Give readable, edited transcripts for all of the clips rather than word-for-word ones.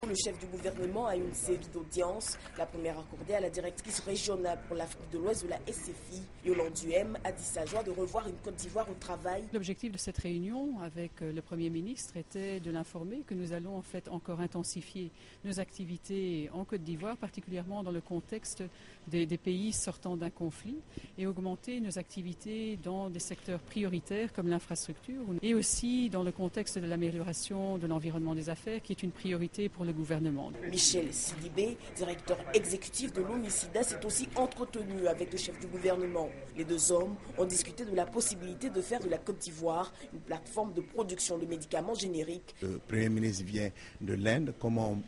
Le chef du gouvernement a eu une série d'audiences. La première accordée à la directrice régionale pour l'Afrique de l'Ouest de la SFI. Yolande Duhem a dit sa joie de revoir une Côte d'Ivoire au travail. L'objectif de cette réunion avec le Premier ministre était de l'informer que nous allons en fait encore intensifier nos activités en Côte d'Ivoire, particulièrement dans le contexte des pays sortant d'un conflit, et augmenter nos activités dans des secteurs prioritaires comme l'infrastructure et aussi dans le contexte de l'amélioration de l'environnement des affaires qui est une priorité pour le gouvernement. Michel Sidibé, directeur exécutif de l'ONUCIDA, s'est aussi entretenu avec le chef du gouvernement. Les deux hommes ont discuté de la possibilité de faire de la Côte d'Ivoire une plateforme de production de médicaments génériques. Le Premier ministre vient de l'Inde. Comment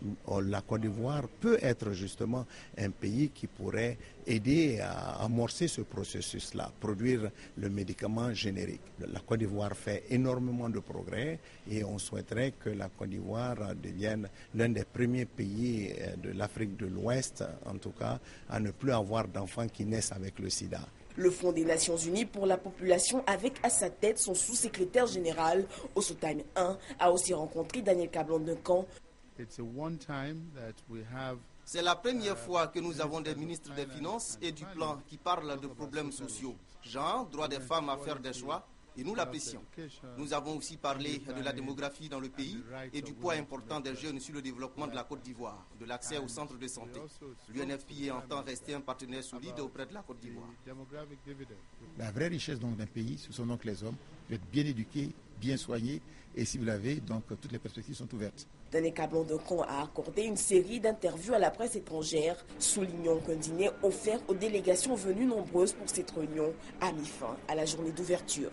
la Côte d'Ivoire peut être justement un pays qui pourrait aider à amorcer ce processus-là, produire le médicament générique. La Côte d'Ivoire fait énormément de progrès et on souhaiterait que la Côte d'Ivoire devienne l'un des premiers pays de l'Afrique de l'Ouest, en tout cas, à ne plus avoir d'enfants qui naissent avec le sida. Le Fonds des Nations Unies pour la population, avec à sa tête son sous-secrétaire général, Osotime 1, a aussi rencontré Daniel Kablan-Duncan. C'est la première fois que nous avons des ministres des Finances et du Plan qui parlent de problèmes sociaux. Genre, droit des femmes à faire des choix, et nous l'apprécions. Nous avons aussi parlé de la démographie dans le pays et du poids important des jeunes sur le développement de la Côte d'Ivoire, de l'accès aux centres de santé. L'UNFPA entend rester un partenaire solide auprès de la Côte d'Ivoire. La vraie richesse donc d'un pays, ce sont donc les hommes. Vous êtes bien éduqués, bien soignés, et si vous l'avez, donc toutes les perspectives sont ouvertes. Daniel Kablan-Duncan a accordé une série d'interviews à la presse étrangère. Soulignons qu'un dîner offert aux délégations venues nombreuses pour cette réunion a mis fin à la journée d'ouverture.